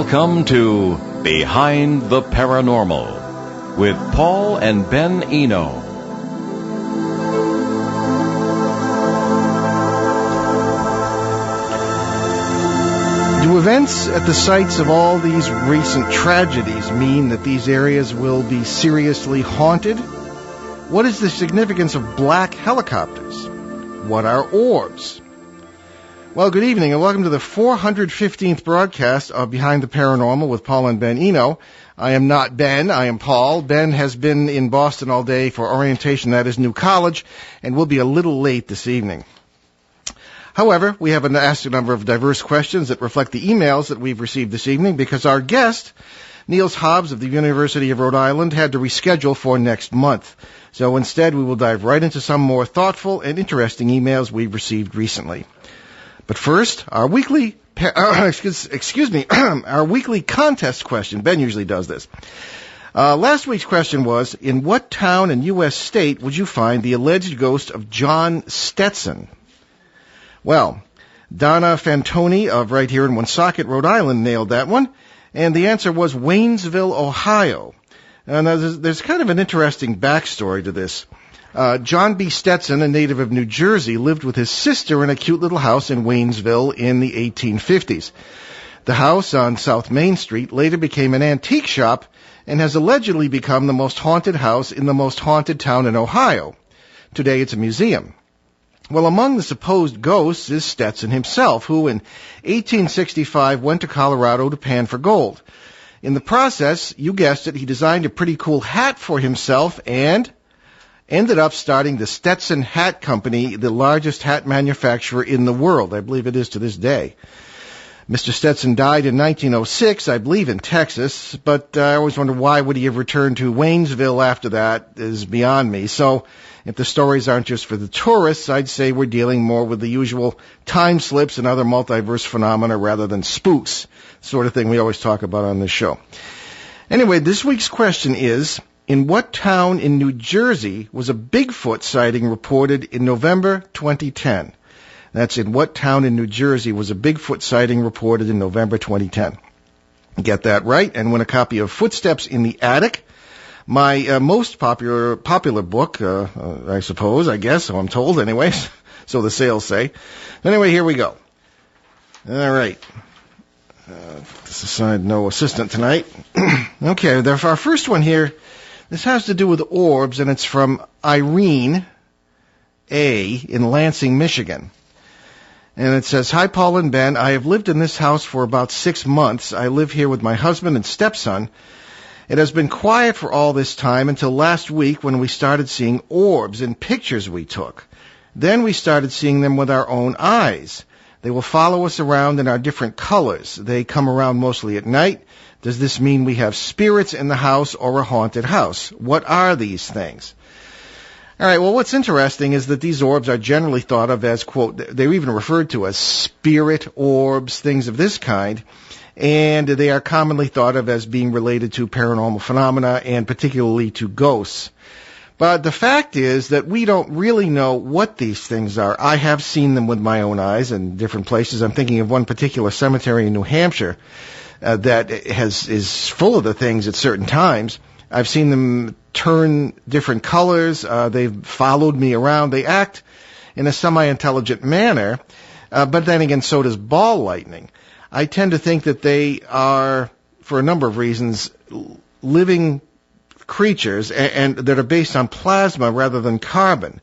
Welcome to Behind the Paranormal with Paul and Ben Eno. Do events at the sites of all these recent tragedies mean that these areas will be seriously haunted? What is the significance of black helicopters? What are orbs? Well, good evening and welcome to the 415th broadcast of Behind the Paranormal with Paul and Ben Eno. I am not Ben, I am Paul. Ben has been in Boston all day for orientation at his new college and will be a little late this evening. However, we have asked a number of diverse questions that reflect the emails that we've received this evening because our guest, Niels Hobbs of the University of Rhode Island, had to reschedule for next month. So instead, we will dive right into some more thoughtful and interesting emails we've received recently. But first, our weekly our weekly contest question. Ben usually does this. Last week's question was, in what town and U.S. state would you find the alleged ghost of John Stetson? Well, Donna Fantoni of right here in Woonsocket, Rhode Island, nailed that one, and the answer was Waynesville, Ohio. Now, there's kind of an interesting backstory to this. John B. Stetson, a native of New Jersey, lived with his sister in a cute little house in Waynesville in the 1850s. The house on South Main Street later became an antique shop and has allegedly become the most haunted house in the most haunted town in Ohio. Today it's a museum. Well, among the supposed ghosts is Stetson himself, who in 1865 went to Colorado to pan for gold. In the process, you guessed it, he designed a pretty cool hat for himself and ended up starting the Stetson Hat Company, the largest hat manufacturer in the world. I believe it is to this day. Mr. Stetson died in 1906, I believe in Texas, but I always wonder why would he have returned to Waynesville after that is beyond me. So if the stories aren't just for the tourists, I'd say we're dealing more with the usual time slips and other multiverse phenomena rather than spooks, sort of thing we always talk about on this show. Anyway, this week's question is, in what town in New Jersey was a Bigfoot sighting reported in November 2010? That's in what town in New Jersey was a Bigfoot sighting reported in November 2010? Get that right, and win a copy of Footsteps in the Attic, my most popular book, I suppose, I guess, so I'm told anyways, so the sales say. Anyway, here we go. All right. This aside, no assistant tonight. Okay, our first one here. This has to do with orbs, and it's from Irene A. in Lansing, Michigan. And it says, Hi, Paul and Ben. I have lived in this house for about 6 months. I live here with my husband and stepson. It has been quiet for all this time until last week when we started seeing orbs in pictures we took. Then we started seeing them with our own eyes. They will follow us around in our different colors. They come around mostly at night. Does this mean we have spirits in the house or a haunted house? What are these things? All right, well, what's interesting is that these orbs are generally thought of as, quote, they're even referred to as spirit orbs, things of this kind, and they are commonly thought of as being related to paranormal phenomena and particularly to ghosts. But the fact is that we don't really know what these things are. I have seen them with my own eyes in different places. I'm thinking of one particular cemetery in New Hampshire that is full of the things at certain times. I've seen them turn different colors. They've followed me around. They act in a semi-intelligent manner, but then again, so does ball lightning. I tend to think that they are, for a number of reasons, living creatures and that are based on plasma rather than carbon.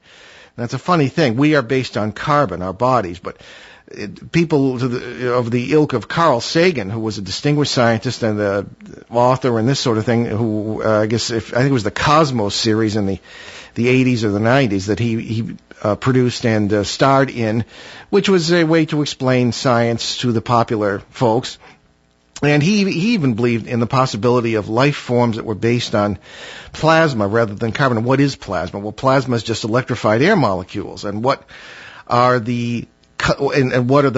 That's a funny thing. We are based on carbon, our bodies, but people of the ilk of Carl Sagan, who was a distinguished scientist and an author and this sort of thing, who I think it was the Cosmos series in the 80s or the 90s that he produced and starred in, which was a way to explain science to the popular folks. And he even believed in the possibility of life forms that were based on plasma rather than carbon. What is plasma? Well, plasma is just electrified air molecules. And what are the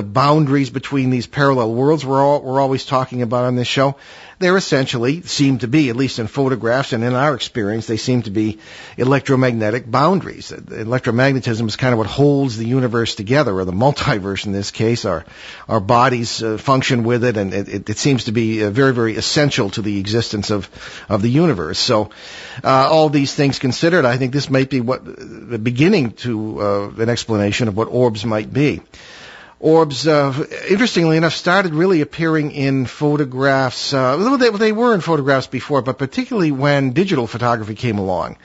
boundaries between these parallel worlds we're always talking about on this show? they're essentially seem to be, at least in photographs and in our experience, they seem to be electromagnetic boundaries. Electromagnetism is kind of what holds the universe together, or the multiverse in this case. Our bodies function with it, and it seems to be very, very essential to the existence of the universe. So all these things considered, I think this might be the beginning to an explanation of what orbs might be. Orbs, interestingly enough, started really appearing in photographs. They were in photographs before, but particularly when digital photography came along.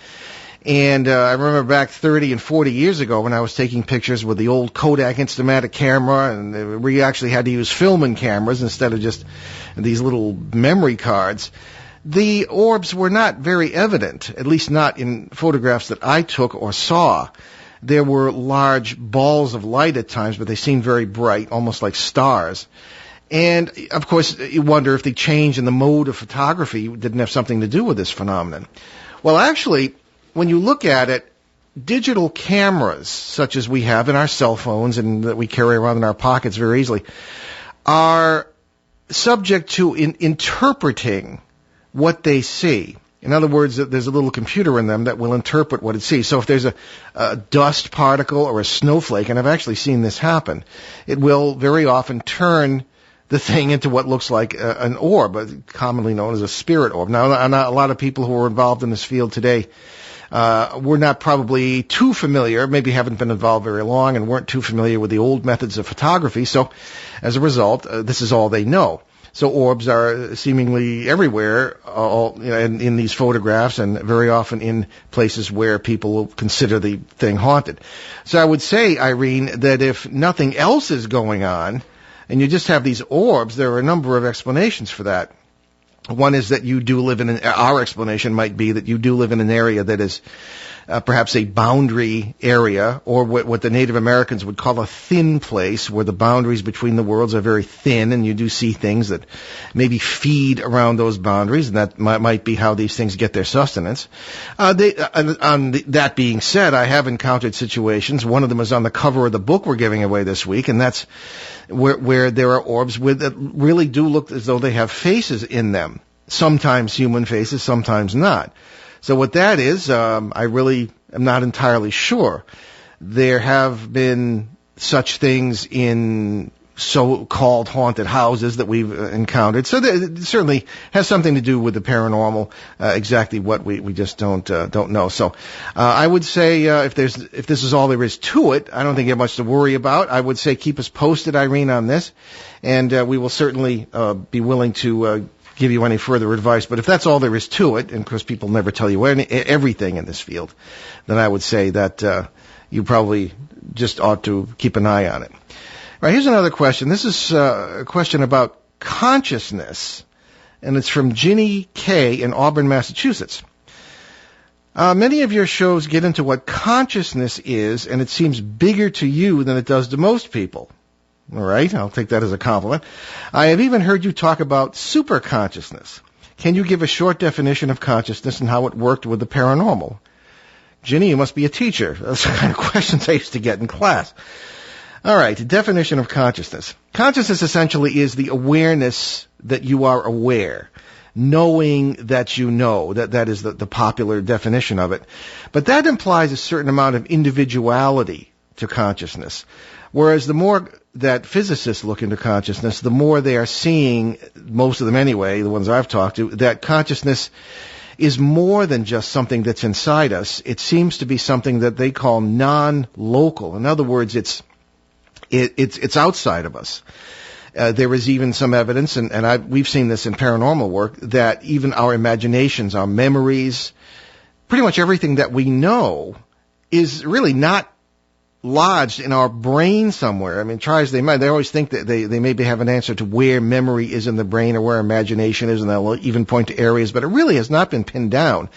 And I remember back 30 and 40 years ago when I was taking pictures with the old Kodak Instamatic camera, and we actually had to use filming cameras instead of just these little memory cards. The orbs were not very evident, at least not in photographs that I took or saw. There were large balls of light at times, but they seemed very bright, almost like stars. And, of course, you wonder if the change in the mode of photography didn't have something to do with this phenomenon. Well, actually, when you look at it, digital cameras, such as we have in our cell phones and that we carry around in our pockets very easily, are subject to interpreting what they see. In other words, there's a little computer in them that will interpret what it sees. So if there's a dust particle or a snowflake, and I've actually seen this happen, it will very often turn the thing into what looks like an orb, commonly known as a spirit orb. Now, a lot of people who are involved in this field today were not probably too familiar, maybe haven't been involved very long and weren't too familiar with the old methods of photography. So as a result, this is all they know. So orbs are seemingly everywhere in these photographs, and very often in places where people will consider the thing haunted. So I would say, Irene, that if nothing else is going on, and you just have these orbs, there are a number of explanations for that. One is that you do live our explanation might be that you do live in an area that is perhaps a boundary area, or what the Native Americans would call a thin place, where the boundaries between the worlds are very thin, and you do see things that maybe feed around those boundaries, and that might be how these things get their sustenance. That being said, I have encountered situations. One of them is on the cover of the book we're giving away this week, and that's where there are orbs that really do look as though they have faces in them. Sometimes human faces, sometimes not. So what that is, I really am not entirely sure. There have been such things in so-called haunted houses that we've encountered. So it certainly has something to do with the paranormal, exactly what we just don't know. So I would say if this is all there is to it, I don't think you have much to worry about. I would say keep us posted, Irene, on this, and we will certainly be willing to give you any further advice. But if that's all there is to it, and of course people never tell you everything in this field, then I would say that you probably just ought to keep an eye on it. All right, here's another question. This is a question about consciousness, and it's from Ginny K. in Auburn, Massachusetts. Many of your shows get into what consciousness is, and it seems bigger to you than it does to most people. All right, I'll take that as a compliment. I have even heard you talk about superconsciousness. Can you give a short definition of consciousness and how it worked with the paranormal? Ginny, you must be a teacher. That's the kind of questions I used to get in class. All right, definition of consciousness. Consciousness essentially is the awareness that you are aware, knowing that you know. That is the popular definition of it. But that implies a certain amount of individuality to consciousness. Whereas the more that physicists look into consciousness, the more they are seeing, most of them anyway, the ones I've talked to, that consciousness is more than just something that's inside us. It seems to be something that they call non-local. In other words, it's outside of us. There is even some evidence, and we've seen this in paranormal work, that even our imaginations, our memories, pretty much everything that we know is really not lodged in our brain somewhere. I mean, try as they might, they always think that they maybe have an answer to where memory is in the brain or where imagination is, and they'll even point to areas, but it really has not been pinned down.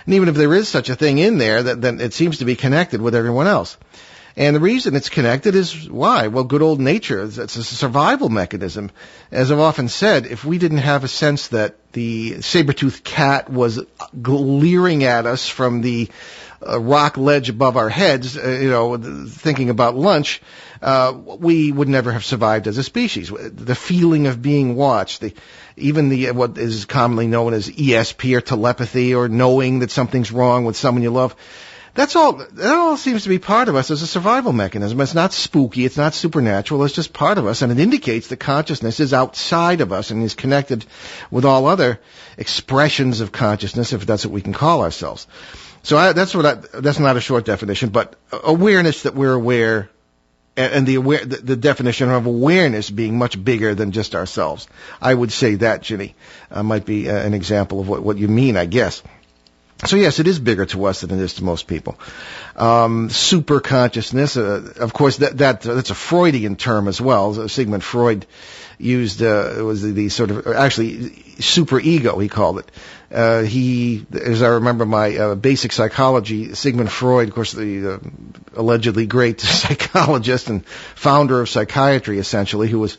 And even if there is such a thing in there, then it seems to be connected with everyone else. And the reason it's connected is why? Well, good old nature. It's a survival mechanism. As I've often said, if we didn't have a sense that the saber-toothed cat was leering at us from the rock ledge above our heads, thinking about lunch, we would never have survived as a species. The feeling of being watched, even what is commonly known as ESP or telepathy, or knowing that something's wrong with someone you love, that all seems to be part of us as a survival mechanism. It's not spooky, it's not supernatural, it's just part of us, and it indicates that consciousness is outside of us and is connected with all other expressions of consciousness, if that's what we can call ourselves. So that's not a short definition, but awareness that we're aware, and the definition of awareness being much bigger than just ourselves. I would say that, Ginny, might be an example of what you mean, I guess. So yes, it is bigger to us than it is to most people. Super consciousness, of course, that's a Freudian term as well. Sigmund Freud used was the sort of, actually, super ego, he called it. As I remember my basic psychology, Sigmund Freud, of course, the allegedly great psychologist and founder of psychiatry, essentially, who was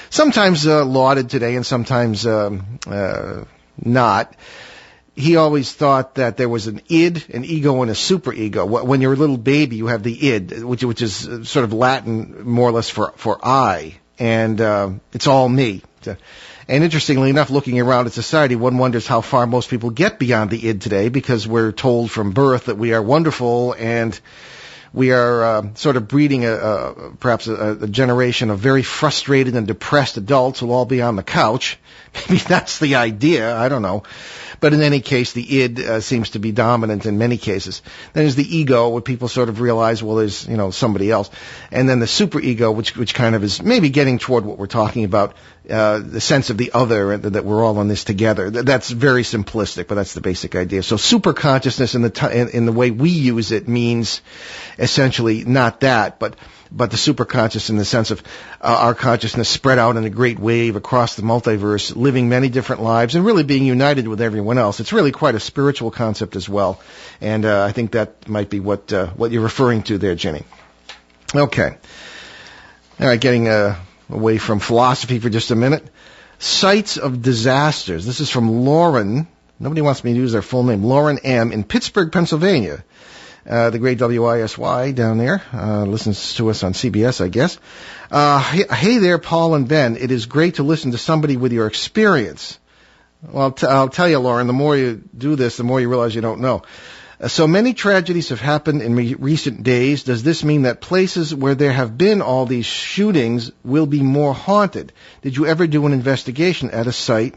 sometimes lauded today and sometimes not. He always thought that there was an id, an ego, and a superego. When you're a little baby, you have the id, which is sort of Latin, more or less, for I, and it's all me. And interestingly enough, looking around at society, one wonders how far most people get beyond the id today, because we're told from birth that we are wonderful, and we are sort of breeding perhaps a generation of very frustrated and depressed adults who'll all be on the couch. Maybe that's the idea, I don't know. But in any case, the id seems to be dominant in many cases. Then there's the ego, where people sort of realize, well, there's somebody else. And then the superego, which kind of is maybe getting toward what we're talking about, the sense of the other, and that we're all in this together. That's very simplistic, but that's the basic idea. So super consciousness in the way we use it means essentially not that, but the superconscious in the sense of our consciousness spread out in a great wave across the multiverse, living many different lives and really being united with everyone else. It's really quite a spiritual concept as well, and I think that might be what you're referring to there, Jenny. Okay. All right, getting away from philosophy for just a minute. Sites of disasters. This is from Lauren. Nobody wants me to use their full name. Lauren M. in Pittsburgh, Pennsylvania. The great WISY down there, listens to us on CBS, I guess. Hey there, Paul and Ben. It is great to listen to somebody with your experience. Well, I'll tell you, Lauren, the more you do this, the more you realize you don't know. So many tragedies have happened in recent days. Does this mean that places where there have been all these shootings will be more haunted? Did you ever do an investigation at a site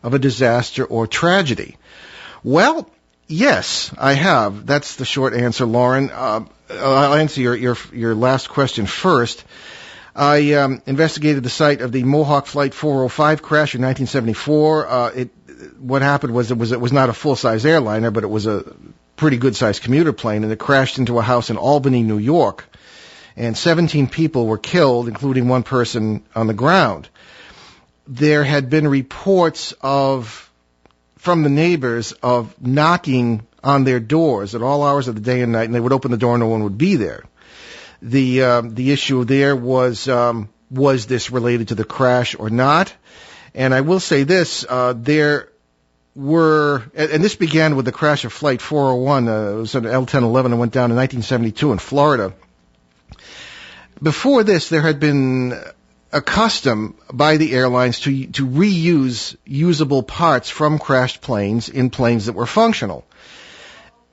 of a disaster or tragedy? Well, yes, I have. That's the short answer, Lauren. I'll answer your last question first. I investigated the site of the Mohawk Flight 405 crash in 1974. What happened was it was not a full-size airliner, but it was a pretty good-sized commuter plane, and it crashed into a house in Albany, New York. And 17 people were killed, including one person on the ground. There had been reports from the neighbors of knocking on their doors at all hours of the day and night, and they would open the door and no one would be there. The issue there was this related to the crash or not? And I will say this, there were, and this began with the crash of Flight 401, it was an L-1011 and went down in 1972 in Florida. Before this, there had been a custom by the airlines to reuse usable parts from crashed planes in planes that were functional.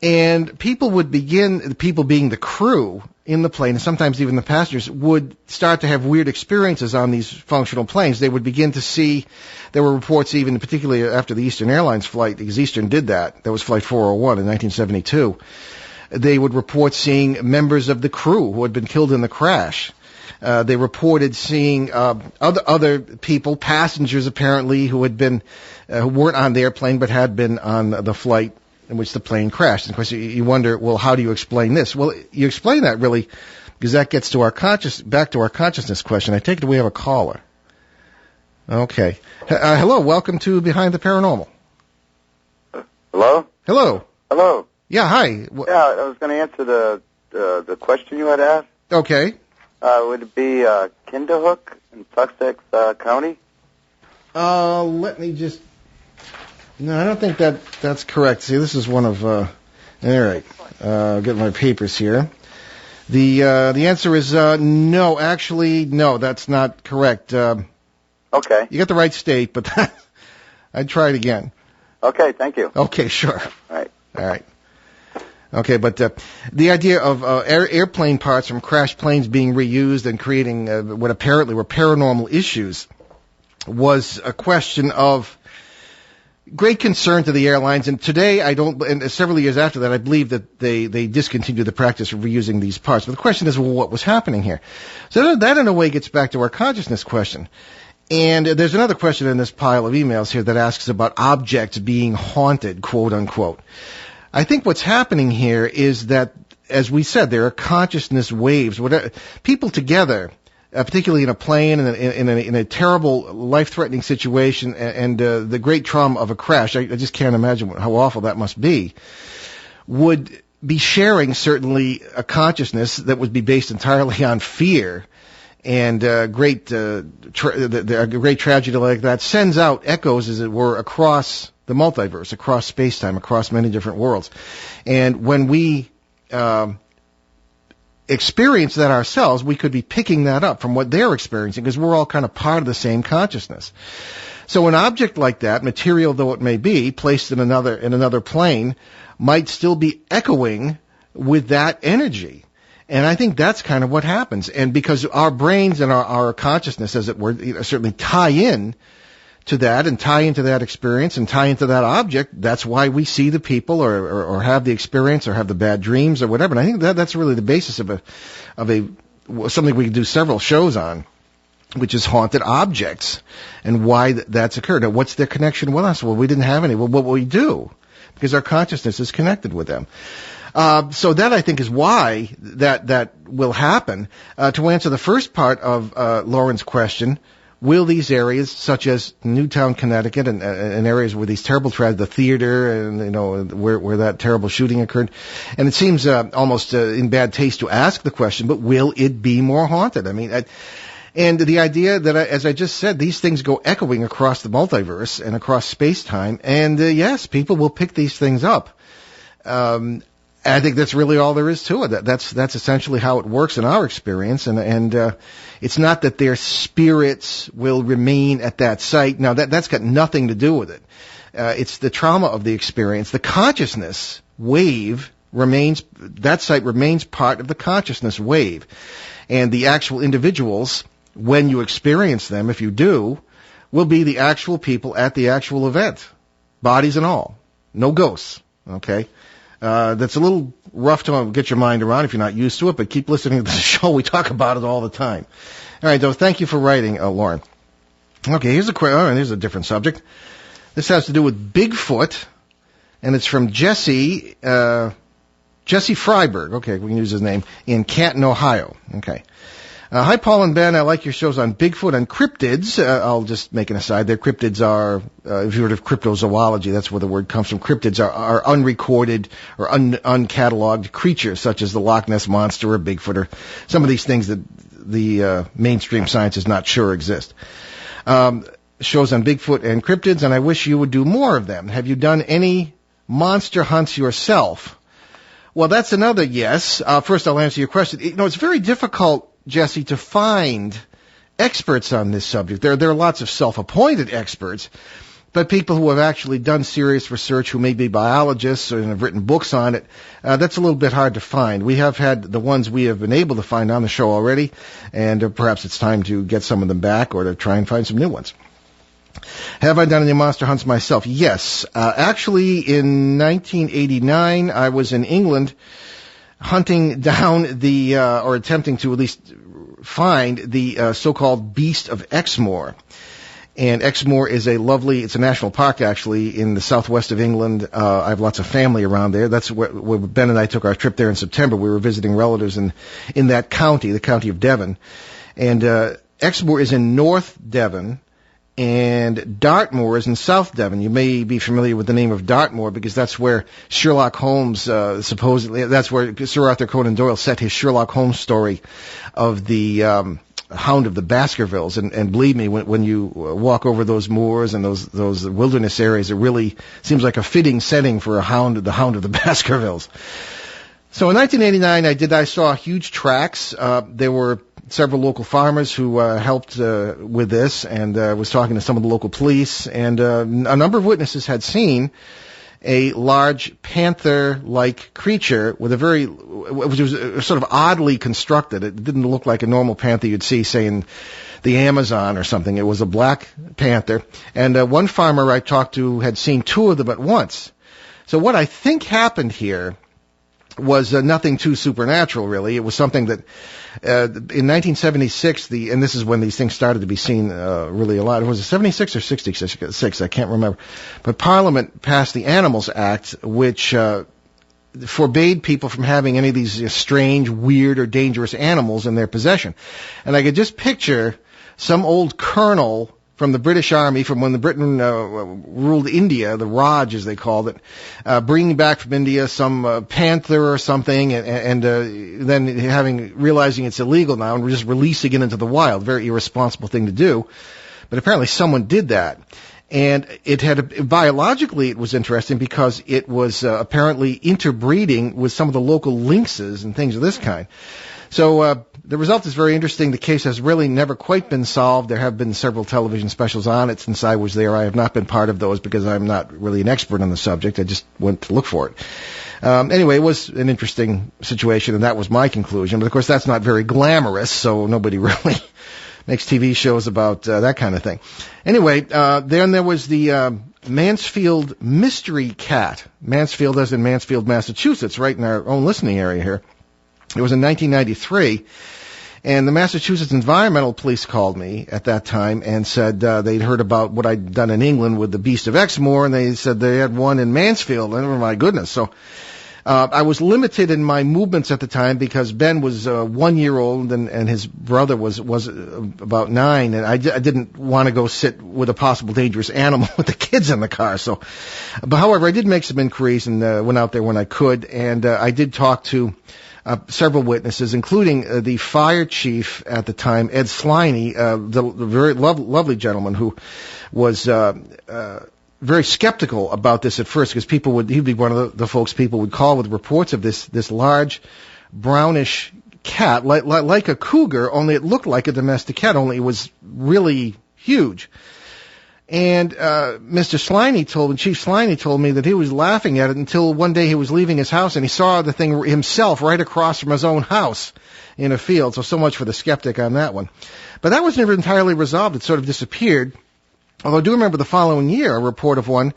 And people being the crew in the plane, and sometimes even the passengers, would start to have weird experiences on these functional planes. They would begin to see, there were reports even, particularly after the Eastern Airlines flight, because Eastern did that. That was Flight 401 in 1972. They would report seeing members of the crew who had been killed in the crash. They reported seeing other people, passengers apparently, who weren't on the airplane but had been on the flight in which the plane crashed. And of course, you wonder, well, how do you explain this? Well, you explain that really because that gets to back to our consciousness question. I take it we have a caller. Okay. Hello, welcome to Behind the Paranormal. Hello? Hello. Hello. Yeah, hi. Yeah, I was going to answer the question you had asked. Okay. Would it be Kinderhook in Sussex County? Let me just... No, I don't think that's correct. See, this is one of... All right. I'll get my papers here. The answer is no. Actually, no, that's not correct. Okay. You got the right state, but I'd try it again. Okay, thank you. Okay, sure. All right. Okay, but the idea of airplane parts from crashed planes being reused and creating what apparently were paranormal issues was a question of great concern to the airlines. And today, and several years after that, I believe that they discontinued the practice of reusing these parts. But the question is, well, what was happening here? So that in a way gets back to our consciousness question. And there's another question in this pile of emails here that asks about objects being haunted, quote unquote. I think what's happening here is that, as we said, there are consciousness waves. People together, particularly in a plane, in a terrible, life-threatening situation, and the great trauma of a crash, I just can't imagine how awful that must be, would be sharing, certainly, a consciousness that would be based entirely on fear. And a great tragedy like that sends out echoes, as it were, across the multiverse, across space-time, across many different worlds. And when we experience that ourselves, we could be picking that up from what they're experiencing, because we're all kind of part of the same consciousness. So an object like that, material though it may be, placed in another plane, might still be echoing with that energy. And I think that's kind of what happens. And because our brains and our consciousness, as it were, certainly tie in to that and tie into that experience and tie into that object, that's why we see the people or have the experience or have the bad dreams or whatever. And I think that's really the basis of something we can do several shows on, which is haunted objects and why that's occurred. Now, what's their connection with us? Well, we didn't have any. Well, what will we do? Because our consciousness is connected with them. So that, I think, is why that will happen. To answer the first part of Lauren's question, will these areas, such as Newtown, Connecticut, and areas where these terrible tragedies, the theater, and where that terrible shooting occurred, and it seems almost in bad taste to ask the question, but will it be more haunted? I mean, and the idea that, as I just said, these things go echoing across the multiverse and across space-time, and yes, people will pick these things up. I think that's really all there is to it. That's essentially how it works in our experience, and it's not that their spirits will remain at that site. Now, that's got nothing to do with it. It's the trauma of the experience. The consciousness wave that site remains part of the consciousness wave. And the actual individuals, when you experience them, if you do, will be the actual people at the actual event. Bodies and all. No ghosts. Okay? That's a little rough to get your mind around if you're not used to it, but keep listening to the show. We talk about it all the time. All right, though, thank you for writing, Lauren. Okay, here's a different subject. This has to do with Bigfoot, and it's from Jesse Freiberg. Okay, we can use his name, in Canton, Ohio. Okay. Hi, Paul and Ben. I like your shows on Bigfoot and cryptids. I'll just make an aside there. Cryptids are, if you heard of cryptozoology, that's where the word comes from. Cryptids are unrecorded or uncatalogued creatures, such as the Loch Ness Monster or Bigfoot, or some of these things that the mainstream science is not sure exist. Shows on Bigfoot and cryptids, and I wish you would do more of them. Have you done any monster hunts yourself? Well, that's another yes. First, I'll answer your question. It's very difficult, Jesse, to find experts on this subject. There are lots of self-appointed experts, but people who have actually done serious research, who may be biologists and have written books on it, that's a little bit hard to find. We have had the ones we have been able to find on the show already, and perhaps it's time to get some of them back or to try and find some new ones. Have I done any monster hunts myself? Yes. Actually, in 1989, I was in England hunting down or attempting to at least find the so-called Beast of Exmoor. And Exmoor is it's a national park, actually, in the southwest of England. I have lots of family around there. That's where Ben and I took our trip there in September. We were visiting relatives in that county, the county of Devon. And Exmoor is in North Devon, and Dartmoor is in South Devon. You may be familiar with the name of Dartmoor because that's where Sherlock Holmes, supposedly, that's where Sir Arthur Conan Doyle set his Sherlock Holmes story of the Hound of the Baskervilles. And believe me, when you walk over those moors and those wilderness areas, it really seems like a fitting setting for the Hound of the Baskervilles. So in 1989, I saw huge tracks. There were several local farmers who helped with this, and was talking to some of the local police, and a number of witnesses had seen a large panther-like creature with which was sort of oddly constructed. It didn't look like a normal panther you'd see, say, in the Amazon or something. It was a black panther, and one farmer I talked to had seen two of them at once. So what I think happened here was nothing too supernatural, really. It was something that in 1976, and this is when these things started to be seen really a lot. Was it 76 or 66? I can't remember. But Parliament passed the Animals Act, which forbade people from having any of these strange, weird, or dangerous animals in their possession. And I could just picture some old colonel from the British Army, from when the Britain ruled India, the Raj as they called it, bringing back from India some panther or something, and then realizing it's illegal now and just releasing it into the wild. Very irresponsible thing to do, but apparently someone did that. And biologically it was interesting because it was apparently interbreeding with some of the local lynxes and things of this kind. So the result is very interesting. The case has really never quite been solved. There have been several television specials on it since I was there. I have not been part of those because I'm not really an expert on the subject. I just went to look for it. Anyway, it was an interesting situation, and that was my conclusion. But, of course, that's not very glamorous, so nobody really makes TV shows about that kind of thing. Anyway, then there was the Mansfield Mystery Cat. Mansfield as in Mansfield, Massachusetts, right in our own listening area here. It was in 1993, and the Massachusetts Environmental Police called me at that time and said they'd heard about what I'd done in England with the Beast of Exmoor, and they said they had one in Mansfield. And oh my goodness! So I was limited in my movements at the time because Ben was 1 year old and his brother was about 9, and I didn't want to go sit with a possible dangerous animal with the kids in the car. So, but however, I did make some inquiries and went out there when I could, and I did talk to several witnesses, including the fire chief at the time, Ed Sliney, the very lovely gentleman who was very skeptical about this at first because he'd be one of the folks people would call with reports of this large brownish cat, like a cougar, only it looked like a domestic cat, only it was really huge. And Chief Sliney told me that he was laughing at it until one day he was leaving his house and he saw the thing himself right across from his own house in a field. So much for the skeptic on that one. But that was never entirely resolved. It sort of disappeared. Although I do remember the following year, a report of one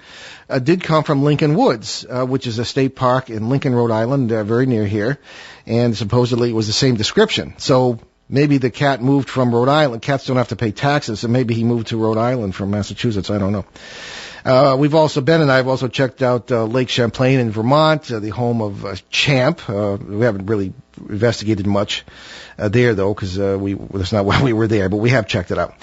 did come from Lincoln Woods, which is a state park in Lincoln, Rhode Island, very near here. And supposedly it was the same description. So maybe the cat moved from Rhode Island. Cats don't have to pay taxes, so maybe he moved to Rhode Island from Massachusetts. I don't know. Ben and I have also checked out Lake Champlain in Vermont, the home of Champ. We haven't really investigated much there, though, because that's not why we were there, but we have checked it out.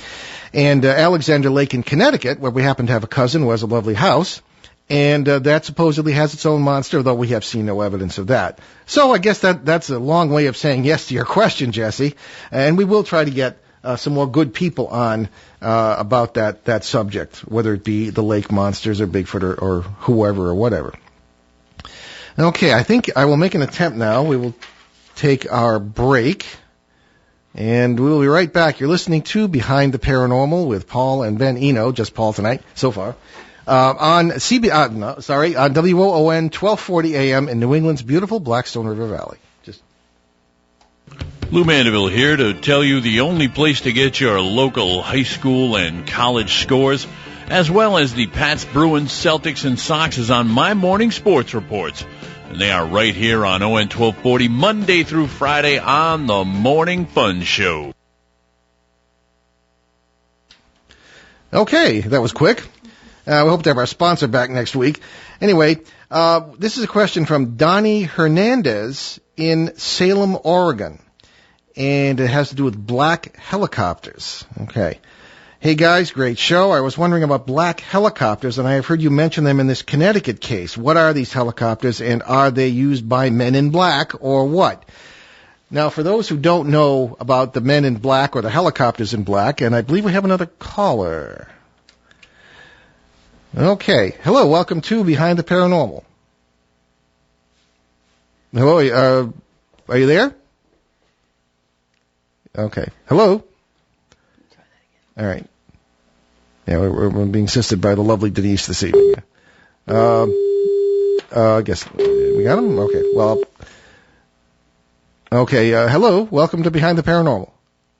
And Alexander Lake in Connecticut, where we happen to have a cousin who has a lovely house. And that supposedly has its own monster, though we have seen no evidence of that. So I guess that's a long way of saying yes to your question, Jesse. And we will try to get some more good people on about that subject, whether it be the lake monsters or Bigfoot or whoever or whatever. Okay, I think I will make an attempt now. We will take our break, and we will be right back. You're listening to Behind the Paranormal with Paul and Ben Eno, just Paul tonight so far. On WOON 1240 AM in New England's beautiful Blackstone River Valley. Lou Mandeville here to tell you the only place to get your local high school and college scores, as well as the Pats, Bruins, Celtics, and Sox is on my morning sports reports. And they are right here on ON 1240, Monday through Friday on the Morning Fun Show. Okay, that was quick. We hope to have our sponsor back next week. Anyway, this is a question from Donnie Hernandez in Salem, Oregon. And it has to do with black helicopters. Okay. Hey guys, great show. I was wondering about black helicopters, and I have heard you mention them in this Connecticut case. What are these helicopters, and are they used by men in black, or what? Now, for those who don't know about the men in black or the helicopters in black, and I believe we have another caller. Okay. Hello, welcome to Behind the Paranormal. Hello, are you there? Okay. Hello? All right. Yeah, we're being assisted by the lovely Denise this evening. I guess we got him? Okay. Well, okay. Hello. Welcome to Behind the Paranormal.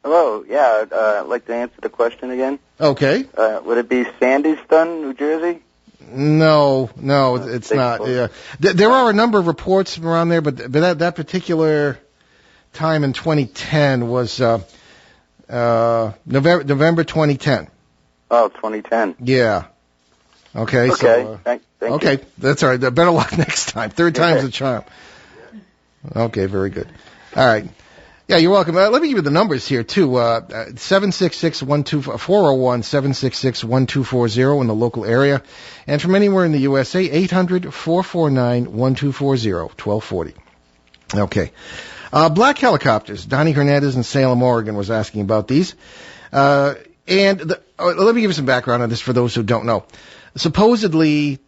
Hello. Yeah, I'd like to answer the question again. Okay. Would it be Sandyston, New Jersey? No, it's not. Yeah. There are a number of reports from around there, but that particular time in 2010 was November 2010. Oh, 2010. Yeah. Okay. Okay. So, thank okay, you. that's all right. Better luck next time. Third time's the charm. Okay, very good. All right. Yeah, you're welcome. Let me give you the numbers here, too. 766-401, 766-1240 in the local area. And from anywhere in the USA, 800-449-1240, 1240. Okay. Black helicopters. Donnie Hernandez in Salem, Oregon was asking about these. Let me give you some background on this for those who don't know. Supposedly,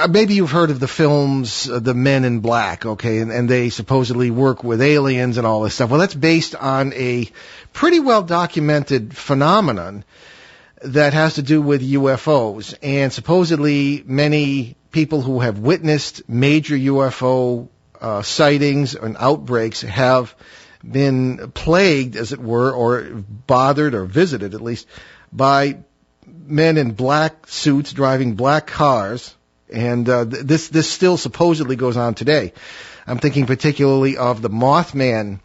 maybe you've heard of the films, The Men in Black, okay, and they supposedly work with aliens and all this stuff. Well, that's based on a pretty well-documented phenomenon that has to do with UFOs. And supposedly, many people who have witnessed major UFO sightings and outbreaks have been plagued, as it were, or bothered or visited, at least, by men in black suits driving black cars, and this still supposedly goes on today. I'm thinking particularly of the Mothman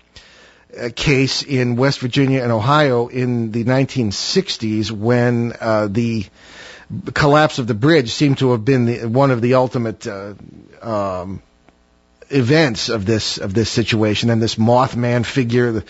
case in West Virginia and Ohio in the 1960s, when the collapse of the bridge seemed to have been one of the ultimate events of this situation, and this Mothman figure.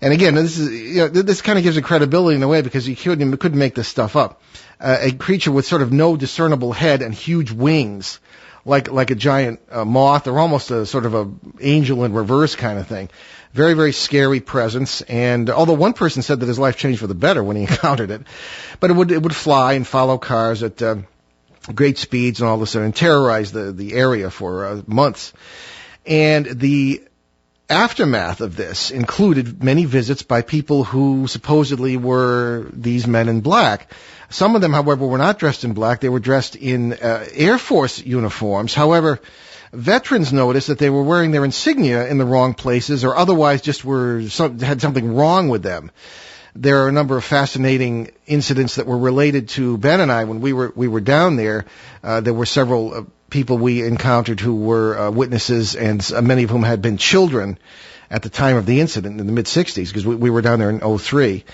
And again, this kind of gives it credibility in a way, because you couldn't make this stuff up. A creature with sort of no discernible head and huge wings, like a giant moth, or almost a sort of a angel in reverse kind of thing. Very, very scary presence. And although one person said that his life changed for the better when he encountered it, but it would fly and follow cars at great speeds and all this, and terrorize the area for months. And the aftermath of this included many visits by people who supposedly were these men in black. Some of them, however, were not dressed in black. They were dressed in Air Force uniforms. However, veterans noticed that they were wearing their insignia in the wrong places, or otherwise just had something wrong with them. There are a number of fascinating incidents that were related to Ben and I when we were down there. There were several people we encountered who were witnesses, and many of whom had been children at the time of the incident in the mid-'60s, because we were down there in 2003.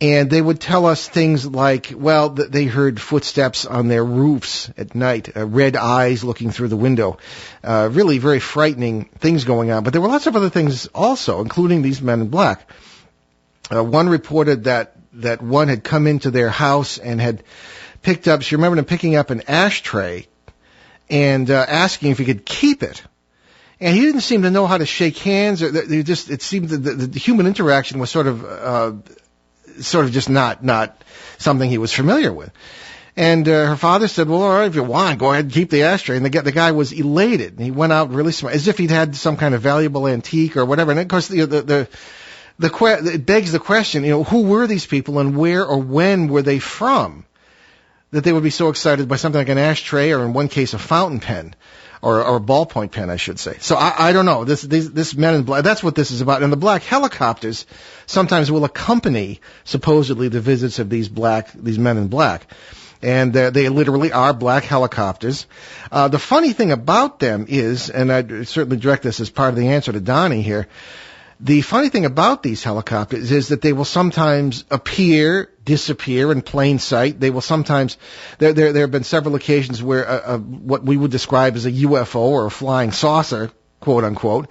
And they would tell us things like, well, they heard footsteps on their roofs at night, red eyes looking through the window. Really very frightening things going on. But there were lots of other things also, including these men in black. One reported that one had come into their house and had picked up, she remembered him picking up an ashtray and asking if he could keep it. And he didn't seem to know how to shake hands. It seemed that the human interaction was sort of just not something he was familiar with. And her father said, well, all right, if you want, go ahead and keep the ashtray. And the guy was elated. And he went out really smart, as if he'd had some kind of valuable antique or whatever. And of course, it begs the question, who were these people, and where or when were they from, that they would be so excited by something like an ashtray, or in one case a fountain pen, or a ballpoint pen, I should say. So I don't know. This men in black, that's what this is about. And the black helicopters sometimes will accompany supposedly the visits of these men in black. And they literally are black helicopters. The funny thing about them is, and I'd certainly direct this as part of the answer to Donnie here, the funny thing about these helicopters is that they will sometimes disappear in plain sight. They will sometimes, there have been several occasions where what we would describe as a UFO or a flying saucer, quote unquote,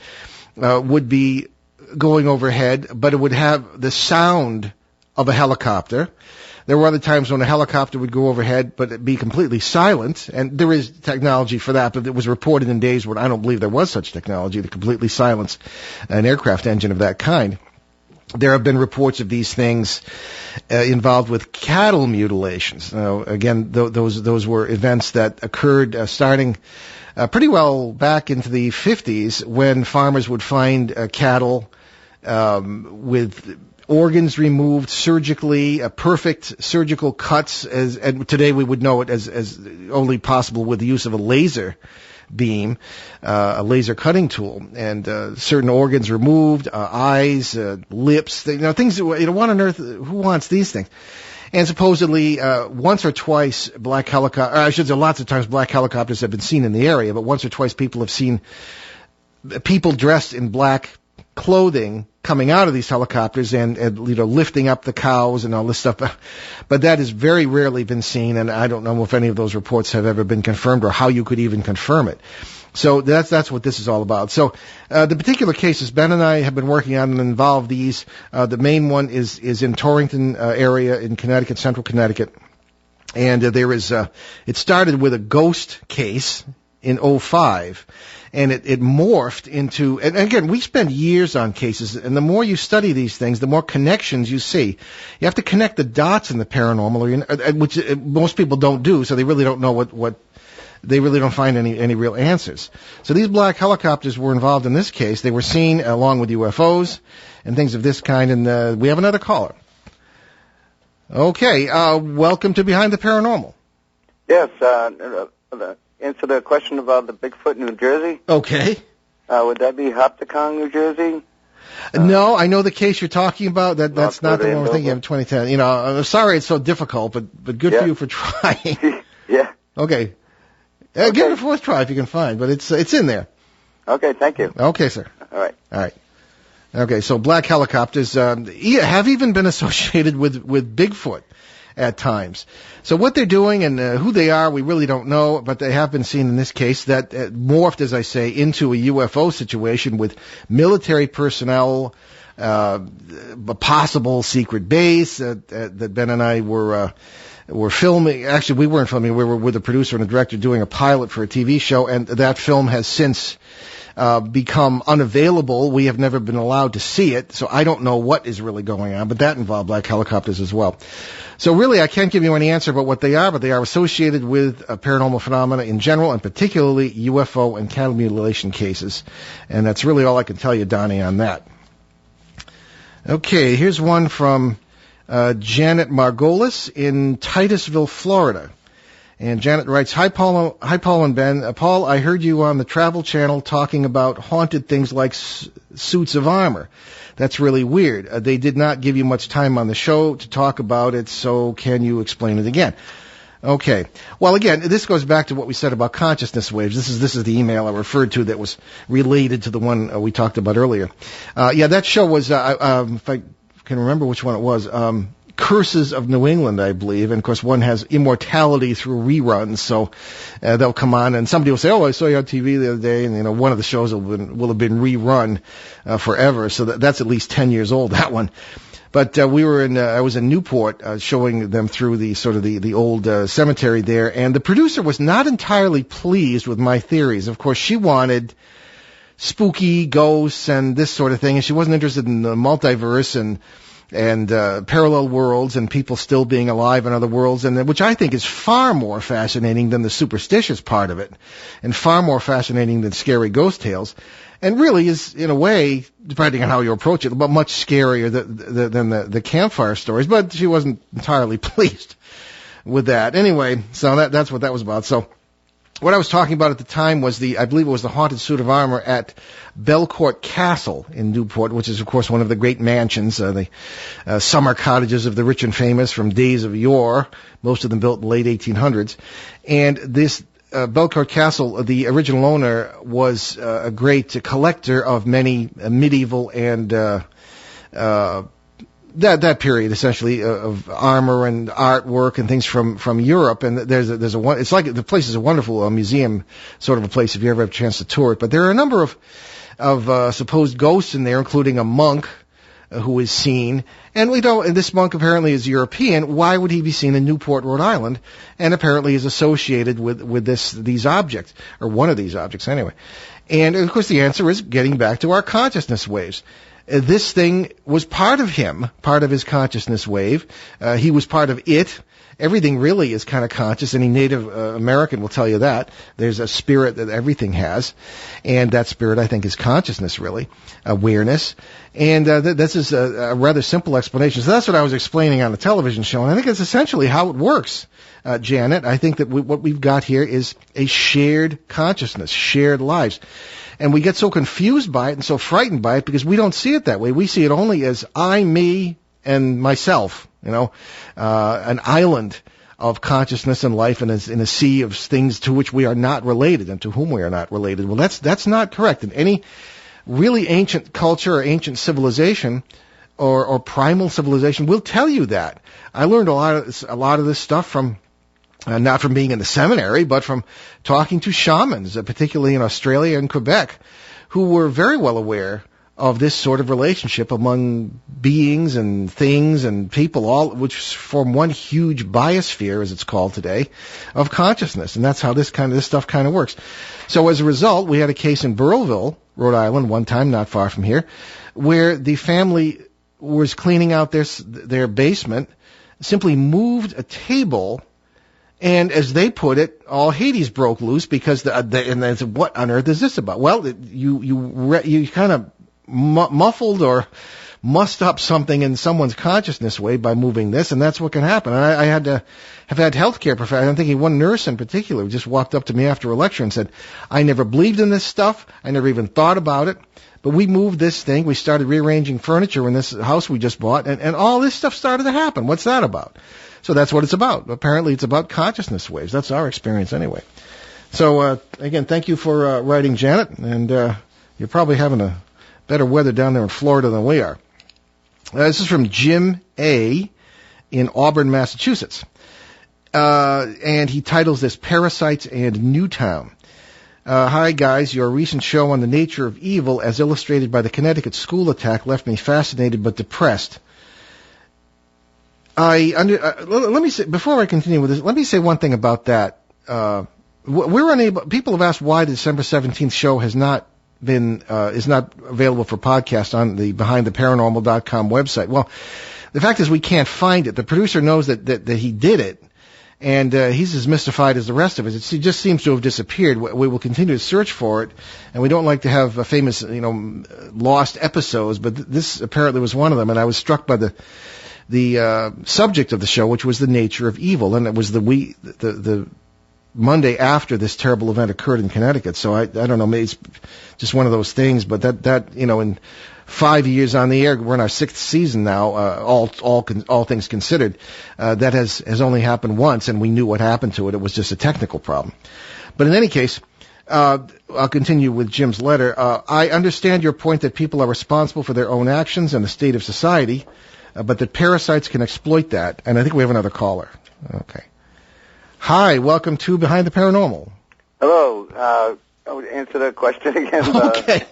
would be going overhead, but it would have the sound of a helicopter. There were other times when a helicopter would go overhead, but it'd be completely silent. And there is technology for that, but it was reported in days when I don't believe there was such technology to completely silence an aircraft engine of that kind. There have been reports of these things involved with cattle mutilations. Again, those were events that occurred starting pretty well back into the 50s, when farmers would find cattle with organs removed surgically, perfect surgical cuts, and today we would know it as only possible with the use of a laser beam, a laser cutting tool, and certain organs removed, eyes, lips, things that, what on earth, who wants these things? And supposedly, once or twice, lots of times black helicopters have been seen in the area, but once or twice people have seen people dressed in black clothing coming out of these helicopters and lifting up the cows and all this stuff. But that has very rarely been seen, and I don't know if any of those reports have ever been confirmed or how you could even confirm it. So that's what this is all about. So the particular cases Ben and I have been working on and involve these. The main one is in Torrington area in Connecticut, central Connecticut. And there is it started with a ghost case in 2005. And it morphed into, and again, we spend years on cases, and the more you study these things, the more connections you see. You have to connect the dots in the paranormal, which most people don't do, so they really don't know what they really don't find any real answers. So these black helicopters were involved in this case. They were seen along with UFOs and things of this kind, and we have another caller. Okay, welcome to Behind the Paranormal. Yes, answer the question about the Bigfoot in New Jersey. Okay. Would that be Hopticon, New Jersey? No, I know the case you're talking about. That's not the one we're thinking of, 2010. I'm sorry it's so difficult, but good for you for trying. Yeah. Okay. Give it a fourth try if you can find, but it's in there. Okay, thank you. Okay, sir. All right. Okay, so black helicopters have even been associated with Bigfoot at times. So what they're doing and who they are, we really don't know, but they have been seen in this case that morphed, as I say, into a UFO situation with military personnel, a possible secret base that Ben and I were filming. Actually, we weren't filming. We were with a producer and a director doing a pilot for a TV show, and that film has since become unavailable. We have never been allowed to see it, so I don't know what is really going on, but that involved black helicopters as well. So really, I can't give you any answer about what they are, but they are associated with paranormal phenomena in general, and particularly UFO and cattle mutilation cases. And that's really all I can tell you, Donnie, on that. Okay, here's one from Janet Margolis in Titusville, Florida. And Janet writes, Hi, Paul and Ben. Paul, I heard you on the Travel Channel talking about haunted things like suits of armor. That's really weird. They did not give you much time on the show to talk about it, so can you explain it again? Okay. Well, again, this goes back to what we said about consciousness waves. This is the email I referred to that was related to the one we talked about earlier. That show was, if I can remember which one it was, Curses of New England, I believe. And, of course, one has immortality through reruns, so they'll come on and somebody will say, I saw you on TV the other day, and, one of the shows will have been rerun forever. So that's at least 10 years old, that one. But I was in Newport showing them through the old cemetery there, and the producer was not entirely pleased with my theories. Of course, she wanted spooky ghosts and this sort of thing, and she wasn't interested in the multiverse and parallel worlds and people still being alive in other worlds, and which I think is far more fascinating than the superstitious part of it, and far more fascinating than scary ghost tales, and really is, in a way, depending on how you approach it, but much scarier than the campfire stories. But she wasn't entirely pleased with that. Anyway, so that's what that was about. So what I was talking about at the time was I believe it was the haunted suit of armor at Belcourt Castle in Newport, which is, of course, one of the great mansions, the summer cottages of the rich and famous from days of yore, most of them built in the late 1800s. And this Belcourt Castle, the original owner was a great collector of many medieval and that period, essentially, of armor and artwork and things from Europe. And there's it's like the place is a wonderful museum sort of a place if you ever have a chance to tour it. But there are a number of supposed ghosts in there, including a monk who is seen, and we don't, and this monk apparently is European. Why would he be seen in Newport, Rhode Island, and apparently is associated with these objects, or one of these objects anyway? And of course the answer is getting back to our consciousness waves. This thing was part of him, part of his consciousness wave. He was part of it. Everything really is kind of conscious. Any Native American will tell you that. There's a spirit that everything has, and that spirit, I think, is consciousness, really, awareness. And this is a rather simple explanation. So that's what I was explaining on the television show, and I think it's essentially how it works, Janet. I think that what we've got here is a shared consciousness, shared lives. And we get so confused by it and so frightened by it because we don't see it that way. We see it only as I, me, and myself, an island of consciousness and life in a sea of things to which we are not related and to whom we are not related. Well, that's not correct. In any really ancient culture or ancient civilization or primal civilization will tell you that. I learned a lot of this stuff from not from being in the seminary, but from talking to shamans, particularly in Australia and Quebec, who were very well aware of this sort of relationship among beings and things and people, all which form one huge biosphere, as it's called today, of consciousness. And that's how this stuff kind of works. So as a result, we had a case in Burrillville, Rhode Island, one time, not far from here, where the family was cleaning out their basement, simply moved a table, and as they put it, all Hades broke loose because and they said, "What on earth is this about?" Well, you kind of muffled or mussed up something in someone's consciousness way by moving this, and that's what can happen. And I have had healthcare professionals. I'm thinking one nurse in particular who just walked up to me after a lecture and said, "I never believed in this stuff. I never even thought about it. But we moved this thing. We started rearranging furniture in this house we just bought, and all this stuff started to happen. What's that about?" So that's what it's about. Apparently it's about consciousness waves. That's our experience anyway. So, again, thank you for writing, Janet. And you're probably having a better weather down there in Florida than we are. This is from Jim A. in Auburn, Massachusetts. And he titles this Parasites and Newtown. Hi, guys. Your recent show on the nature of evil, as illustrated by the Connecticut school attack, left me fascinated but depressed. Let me say, before I continue with this, let me say one thing about that. We're unable, people have asked why the December 17th show has not been, is not available for podcast on the BehindTheParanormal.com website. Well, the fact is we can't find it. The producer knows that he did it, and he's as mystified as the rest of us. It just seems to have disappeared. We will continue to search for it, and we don't like to have famous, lost episodes, but this apparently was one of them, and I was struck by the subject of the show, which was the nature of evil, and it was the Monday after this terrible event occurred in Connecticut. So I don't know, maybe it's just one of those things, but that in 5 years on the air, we're in our 6th season now, all things considered, that has only happened once, and we knew what happened to it. It was just a technical problem. But in any case, I'll continue with Jim's letter. I understand your point that people are responsible for their own actions and the state of society, but that parasites can exploit that. And I think we have another caller. Okay. Hi, welcome to Behind the Paranormal. Hello. I would answer the question again. Okay.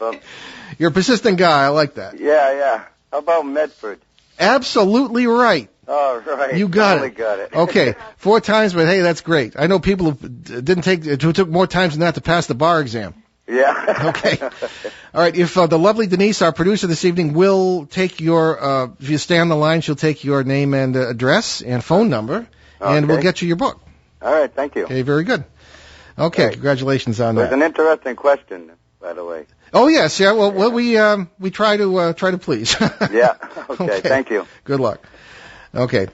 You're a persistent guy. I like that. Yeah. How about Medford? Absolutely right. All right. You got it. Got it. Okay. 4 times, but hey, that's great. I know people who took more times than that to pass the bar exam. Yeah. Okay. All right. If the lovely Denise, our producer this evening, will take your, if you stay on the line, she'll take your name and address and phone number, and we'll get you your book. All right. Thank you. Okay. Very good. Okay. Right. Congratulations on that. It's an interesting question, by the way. Oh yes. Yeah. Well, we try to please. Yeah. Okay. Thank you. Good luck. Okay.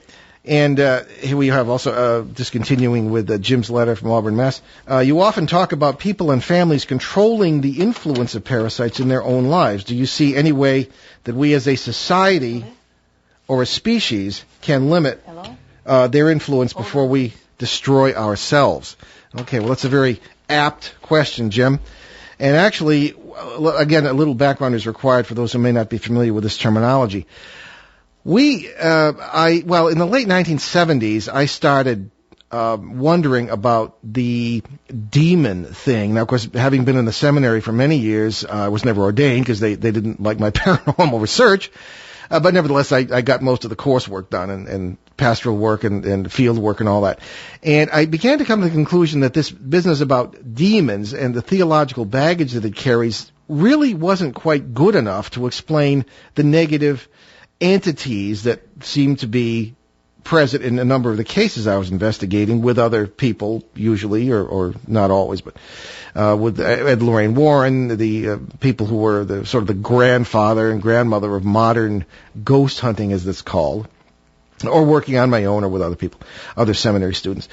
And here we have also, just continuing with Jim's letter from Auburn, Mass. You often talk about people and families controlling the influence of parasites in their own lives. Do you see any way that we as a society or a species can limit their influence before we destroy ourselves? Okay, well, that's a very apt question, Jim. And actually, again, a little background is required for those who may not be familiar with this terminology. In the late 1970s, I started wondering about the demon thing. Now, of course, having been in the seminary for many years, I was never ordained because they didn't like my paranormal research. But nevertheless, I got most of the coursework done and pastoral work and field work and all that. And I began to come to the conclusion that this business about demons and the theological baggage that it carries really wasn't quite good enough to explain the negative entities that seem to be present in a number of the cases I was investigating with other people, usually, or not always, but with Ed Lorraine Warren, the people who were the sort of the grandfather and grandmother of modern ghost hunting, as it's called, or working on my own or with other people, other seminary students.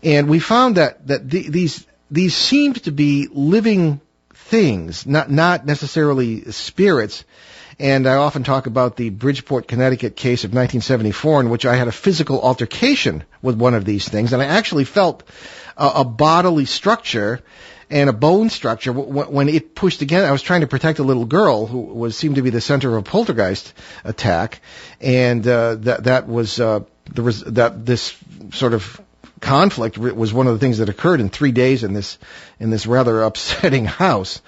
And we found that these seemed to be living things, not necessarily spirits. And I often talk about the Bridgeport, Connecticut case of 1974, in which I had a physical altercation with one of these things, and I actually felt a bodily structure and a bone structure when it pushed again. I was trying to protect a little girl who seemed to be the center of a poltergeist attack, and this sort of conflict was one of the things that occurred in 3 days in this rather upsetting house.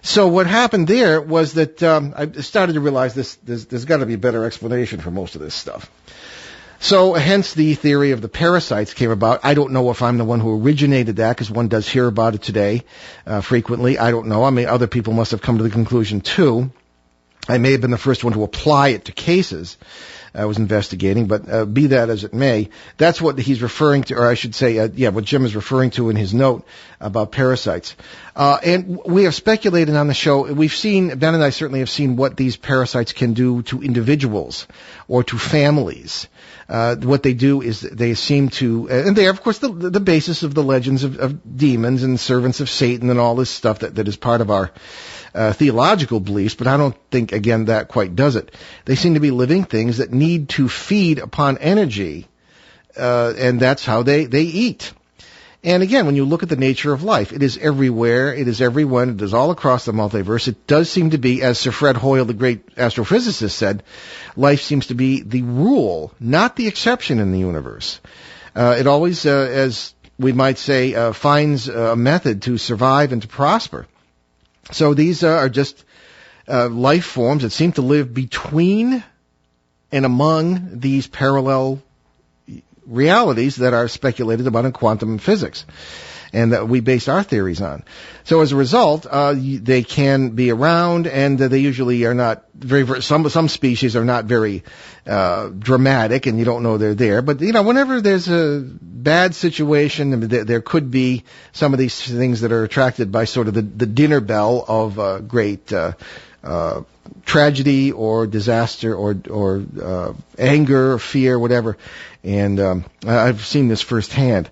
So what happened there was that I started to realize there's got to be a better explanation for most of this stuff. So hence the theory of the parasites came about. I don't know if I'm the one who originated that, because one does hear about it today frequently. I don't know. I mean, other people must have come to the conclusion too. I may have been the first one to apply it to cases I was investigating, but be that as it may, that's what he's referring to, or I should say, what Jim is referring to in his note about parasites. And we have speculated on the show. Ben and I certainly have seen what these parasites can do to individuals or to families. What they do is they seem to, and they are, of course, the basis of the legends of demons and servants of Satan and all this stuff that is part of our theological beliefs, but I don't think, again, that quite does it. They seem to be living things that need to feed upon energy, and that's how they eat. And again, when you look at the nature of life, it is everywhere, it is everyone, it is all across the multiverse. It does seem to be, as Sir Fred Hoyle, the great astrophysicist, said, life seems to be the rule, not the exception in the universe. It always, as we might say, finds a method to survive and to prosper. So these are just life forms that seem to live between and among these parallel realities that are speculated about in quantum physics and that we base our theories on. So as a result, they can be around, and they usually are not very some species are not very dramatic, and you don't know they're there. But whenever there's a bad situation, there could be some of these things that are attracted by sort of the dinner bell of great tragedy or disaster or anger or fear, whatever. And I've seen this firsthand.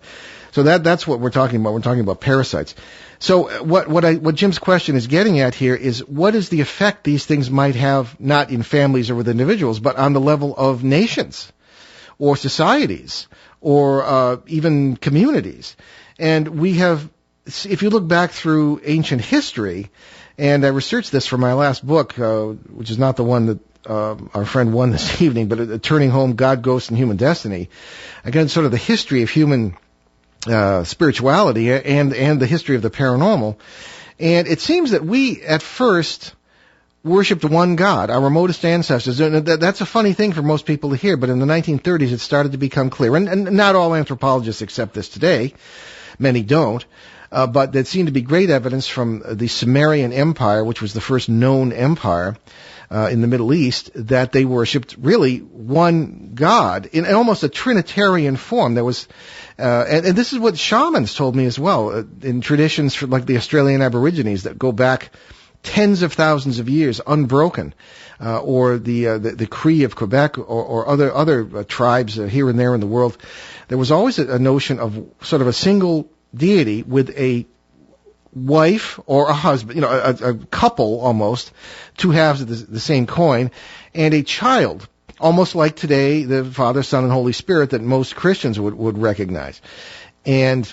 So that's what we're talking about. We're talking about parasites. So what Jim's question is getting at here is, what is the effect these things might have, not in families or with individuals, but on the level of nations or societies or even communities? And we have, if you look back through ancient history, and I researched this for my last book, which is not the one that our friend won this evening, but Turning Home God, Ghosts, and Human Destiny. Again, sort of the history of human spirituality and the history of the paranormal. And it seems that we, at first, worshipped one God, our remotest ancestors. And that's a funny thing for most people to hear, but in the 1930s it started to become clear. And not all anthropologists accept this today. Many don't. But there seemed to be great evidence from the Sumerian Empire, which was the first known empire in the Middle East, that they worshipped really one God in almost a Trinitarian form. There was, and this is what shamans told me as well, in traditions for, like the Australian Aborigines that go back tens of thousands of years unbroken, or the Cree of Quebec or other tribes here and there in the world. There was always a notion of sort of a single deity with a wife or a husband, a couple almost, two halves of the same coin, and a child, almost like today the Father, Son, and Holy Spirit that most Christians would recognize. And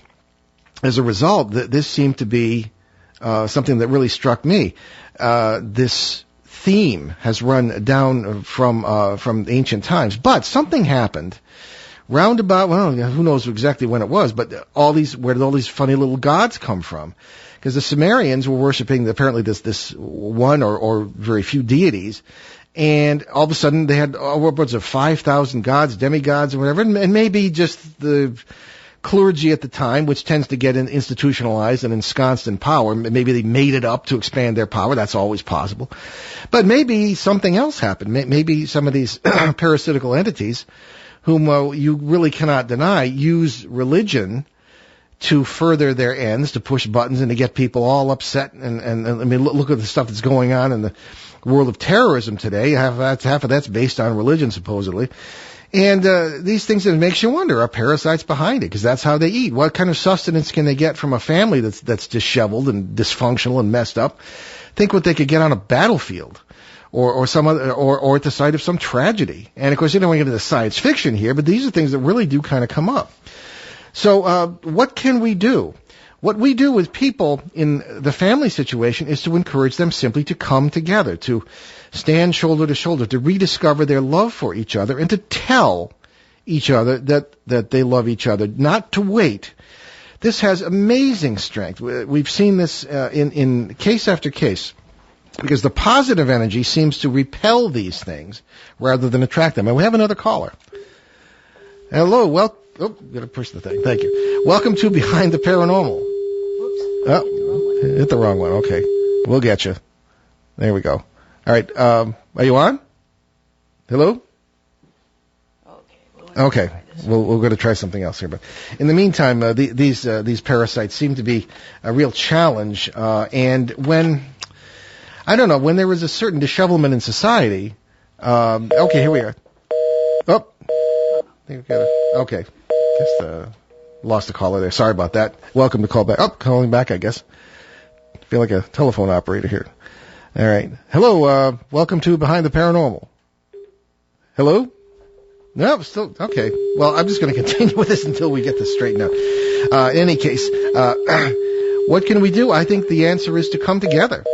as a result, this seemed to be something that really struck me. This theme has run down from ancient times, but something happened roundabout, well, who knows exactly when it was, but where did all these funny little gods come from? Because the Sumerians were worshiping apparently this one or very few deities, And all of a sudden, they had upwards of 5,000 gods, demigods, or whatever, and maybe just the clergy at the time, which tends to get institutionalized and ensconced in power. Maybe they made it up to expand their power. That's always possible. But maybe something else happened. Maybe some of these parasitical entities, whom you really cannot deny, use religion to further their ends, to push buttons and to get people all upset. And I mean, look at the stuff that's going on in the world of terrorism today. Half of that's based on religion, supposedly. And these things, that makes you wonder, are parasites behind it? Because that's how they eat. What kind of sustenance can they get from a family that's disheveled and dysfunctional and messed up? Think what they could get on a battlefield, or some other, or at the site of some tragedy. And of course, you don't want to get into science fiction here, but these are things that really do kind of come up. So, what can we do? What we do with people in the family situation is to encourage them simply to come together, to stand shoulder to shoulder, to rediscover their love for each other, and to tell each other that they love each other, not to wait. This has amazing strength. We've seen this in case after case, because the positive energy seems to repel these things rather than attract them. And we have another caller. Hello, gotta push the thing. Thank you. Welcome to Behind the Paranormal. Whoops. Oh, hit the wrong one. Okay. We'll get you. There we go. All right. Are you on? Hello? Okay. We're going to try something else here. But in the meantime, these parasites seem to be a real challenge. And when there is a certain dishevelment in society, okay, here we are. Oh, I think we got okay. Just lost a caller there. Sorry about that. Welcome to call back. Oh, calling back, I guess. Feel like a telephone operator here. All right. Hello. Welcome to Behind the Paranormal. Hello? No, still okay. Well, I'm just going to continue with this until we get this straightened out. In any case, what can we do? I think the answer is to come together.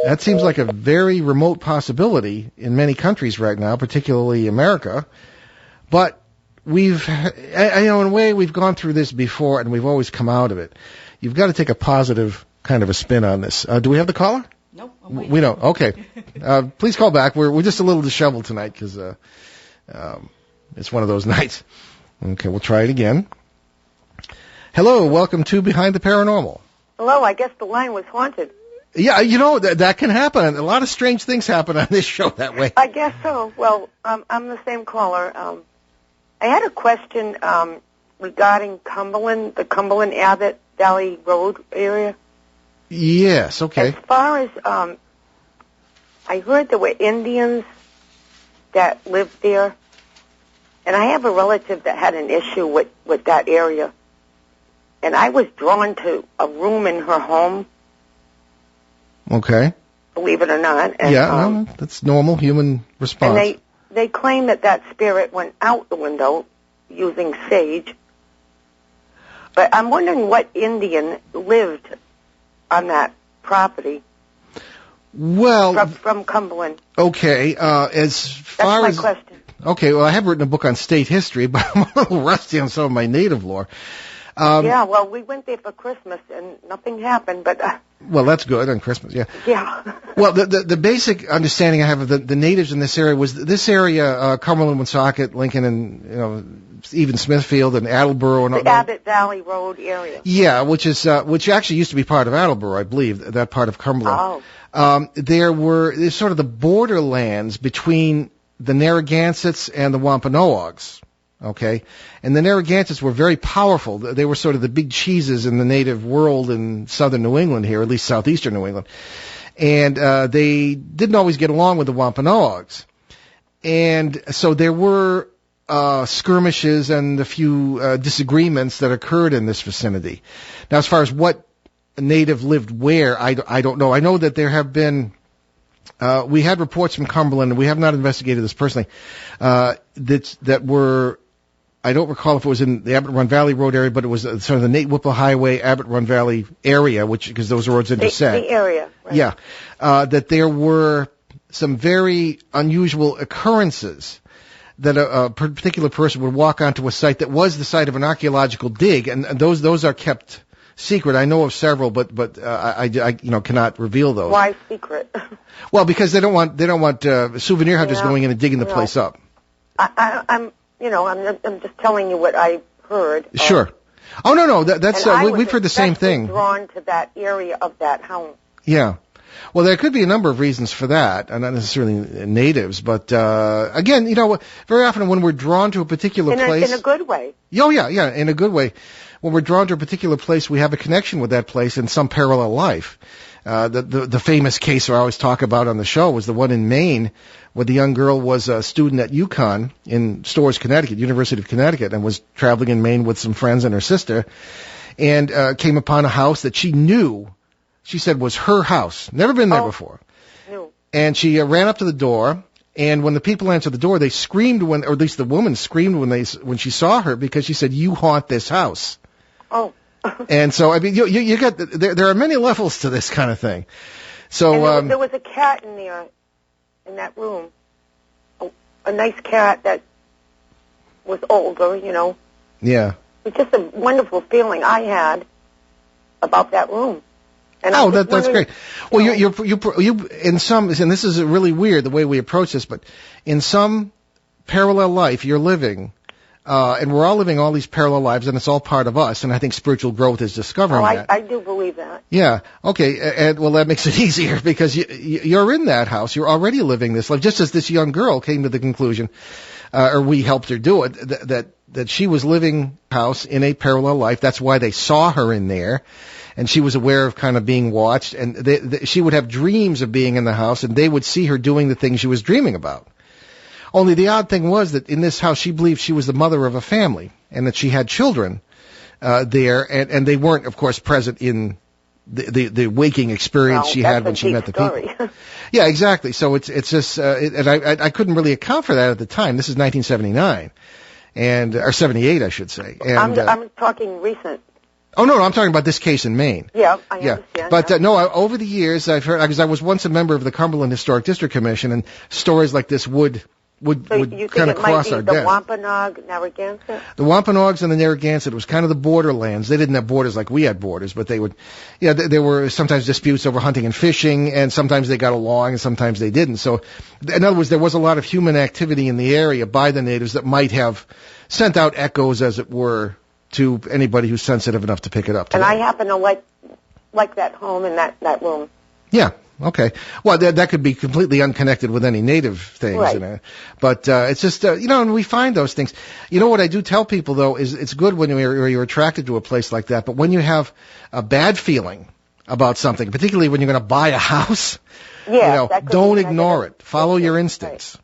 That seems like a very remote possibility in many countries right now, particularly America. But in a way, we've gone through this before, and we've always come out of it. You've got to take a positive kind of a spin on this. Do we have the caller? No. We don't. Okay. Please call back. We're just a little disheveled tonight because it's one of those nights. Okay, we'll try it again. Hello, welcome to Behind the Paranormal. Hello, I guess the line was haunted. Yeah, that can happen. A lot of strange things happen on this show that way. I guess so. Well, I'm the same caller. I had a question regarding Cumberland, the Cumberland-Abbott Valley Road area. Yes, okay. As far as, I heard there were Indians that lived there, and I have a relative that had an issue with that area, and I was drawn to a room in her home. Okay. Believe it or not. And, yeah, that's normal human response. And they claim that spirit went out the window using sage, but I'm wondering what Indian lived on that property. Well, from Cumberland. Okay, as far as... That's my question. Okay, well, I have written a book on state history, but I'm a little rusty on some of my native lore. Yeah, well, we went there for Christmas, and nothing happened, but... Well, that's good on Christmas, yeah. Yeah. Well, the basic understanding I have of the natives in this area was this area, Cumberland, Woonsocket, Lincoln, and, even Smithfield and Attleboro and the Abbott Valley Road area. Yeah, which actually used to be part of Attleboro, I believe, that part of Cumberland. Oh. There's sort of the borderlands between the Narragansetts and the Wampanoags. Okay, and the Narragansetts were very powerful. They were sort of the big cheeses in the native world in southern New England here, at least southeastern New England. And they didn't always get along with the Wampanoags. And so there were skirmishes and a few disagreements that occurred in this vicinity. Now, as far as what native lived where, I don't know. I know that there have been... we had reports from Cumberland, and we have not investigated this personally, that were... I don't recall if it was in the Abbott Run Valley Road area, but it was sort of the Nate Whipple Highway, Abbott Run Valley area, because those roads intersect. The area, right. Yeah. That there were some very unusual occurrences that a particular person would walk onto a site that was the site of an archaeological dig, and those are kept secret. I know of several, but I cannot reveal those. Why secret? Well, because they don't want souvenir hunters going in and digging the place up. I'm just telling you what I heard. Sure. Oh no, that's we've heard the same thing. Drawn to that area of that home. Yeah. Well, there could be a number of reasons for that, not necessarily natives, but again, very often when we're drawn to a particular place, in a good way. Oh yeah, in a good way. When we're drawn to a particular place, we have a connection with that place in some parallel life. The famous case I always talk about on the show was the one in Maine, where the young girl was a student at UConn in Storrs, Connecticut, University of Connecticut, and was traveling in Maine with some friends and her sister, and came upon a house that she knew. She said was her house. Never been there before. No. And she ran up to the door, and when the people answered the door, they screamed or at least the woman screamed when she saw her, because she said, "You haunt this house." Oh. And so, I mean, you got there are many levels to this kind of thing. So and there was a cat in there, in that room, a nice cat that was older, Yeah. It was just a wonderful feeling I had about that room. And that's great. Well, you in some, and this is really weird the way we approach this, but in some parallel life you're living, and we're all living all these parallel lives, and it's all part of us. And I think spiritual growth is discovering that. I do believe that. Yeah. Okay. And well, that makes it easier because you're in that house. You're already living this life. Just as this young girl came to the conclusion, or we helped her do it, that she was living house in a parallel life. That's why they saw her in there. And she was aware of kind of being watched, and she would have dreams of being in the house, and they would see her doing the things she was dreaming about. Only the odd thing was that in this house, she believed she was the mother of a family, and that she had children there, and they weren't, of course, present in the waking experience she had when she met the people. Yeah, exactly. So it's just, and I couldn't really account for that at the time. This is 1979, or 78, I should say. And I'm talking recent. Oh, no, I'm talking about this case in Maine. Yeah, I understand. But, over the years, I've heard, because I was once a member of the Cumberland Historic District Commission, and stories like this would kind of cross our desk. The Wampanoag, Narragansett? The Wampanoags and the Narragansett, it was kind of the borderlands. They didn't have borders like we had borders, but they would, there were sometimes disputes over hunting and fishing, and sometimes they got along, and sometimes they didn't. So, in other words, there was a lot of human activity in the area by the natives that might have sent out echoes, as it were, to anybody who's sensitive enough to pick it up today. And I happen to like that home and that room. Yeah. Okay. Well, that could be completely unconnected with any native things. Right. But it's just, and we find those things. What I do tell people, though, is it's good when you're attracted to a place like that, but when you have a bad feeling about something, particularly when you're going to buy a house, don't ignore it. Follow your instincts.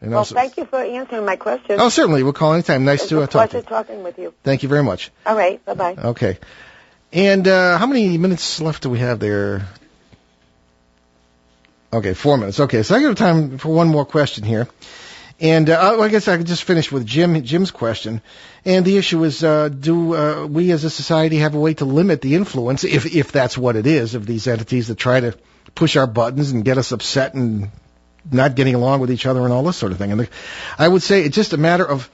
Right. Well, thank you for answering my question. Oh, certainly. We'll call anytime. Nice to talk to you. It's a pleasure talking with you. Thank you very much. All right. Bye-bye. Okay. And how many minutes left do we have there? Okay, 4 minutes. Okay, so I have time for one more question here. And I guess I could just finish with Jim's question. And the issue is, do we as a society have a way to limit the influence, if that's what it is, of these entities that try to push our buttons and get us upset and not getting along with each other and all this sort of thing? And I would say it's just a matter of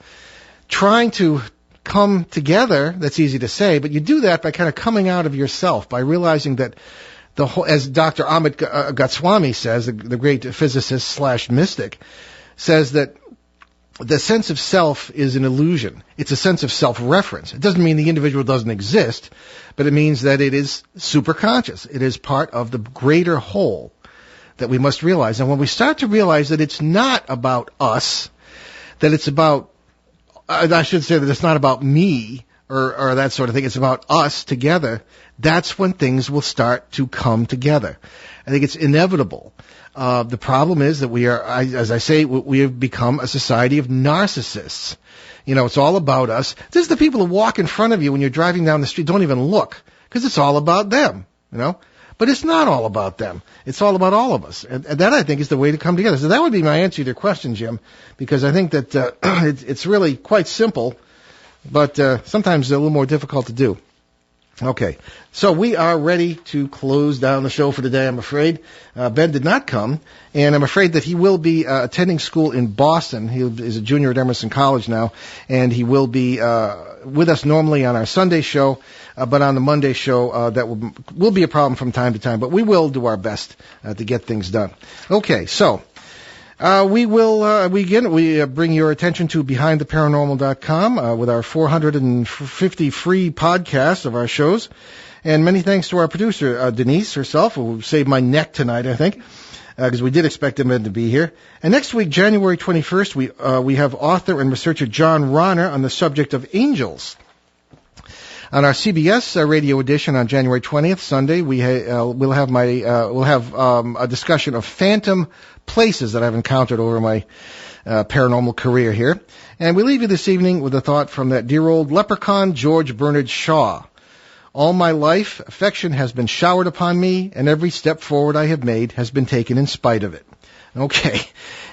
trying to come together. That's easy to say, but you do that by kind of coming out of yourself, by realizing that the whole, as Dr. Amit Goswami says, the great physicist / mystic, says that the sense of self is an illusion. It's a sense of self-reference. It doesn't mean the individual doesn't exist, but it means that it is superconscious. It is part of the greater whole that we must realize. And when we start to realize that it's not about us, that it's about, I should say that it's not about me or that sort of thing, it's about us together, that's when things will start to come together. I think it's inevitable. The problem is that we are, as I say, we have become a society of narcissists. It's all about us. This is the people who walk in front of you when you're driving down the street. Don't even look, because it's all about them, But it's not all about them. It's all about all of us. And that, I think, is the way to come together. So that would be my answer to your question, Jim, because I think that it's really quite simple, but sometimes a little more difficult to do. Okay, so we are ready to close down the show for today, I'm afraid. Ben did not come, and I'm afraid that he will be attending school in Boston. He is a junior at Emerson College now, and he will be with us normally on our Sunday show, but on the Monday show, that will be a problem from time to time, but we will do our best to get things done. Okay, so we bring your attention to BehindTheParanormal.com with our 450 free podcasts of our shows. And many thanks to our producer, Denise herself, who saved my neck tonight, I think, because we did expect him to be here. And next week, January 21st, we have author and researcher John Ronner on the subject of angels. On our CBS radio edition on January 20th, Sunday, we'll have a discussion of phantom places that I've encountered over my paranormal career here. And we leave you this evening with a thought from that dear old leprechaun, George Bernard Shaw. All my life, affection has been showered upon me, and every step forward I have made has been taken in spite of it. Okay.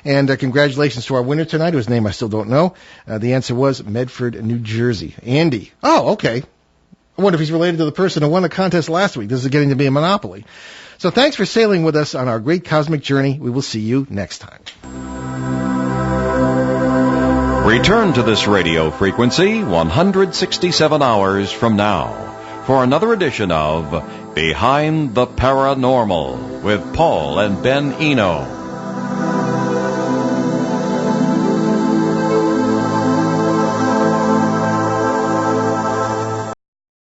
And congratulations to our winner tonight, whose name I still don't know. The answer was Medford, New Jersey. Andy. Oh, okay. I wonder if he's related to the person who won the contest last week. This is getting to be a monopoly. So thanks for sailing with us on our great cosmic journey. We will see you next time. Return to this radio frequency 167 hours from now for another edition of Behind the Paranormal with Paul and Ben Eno.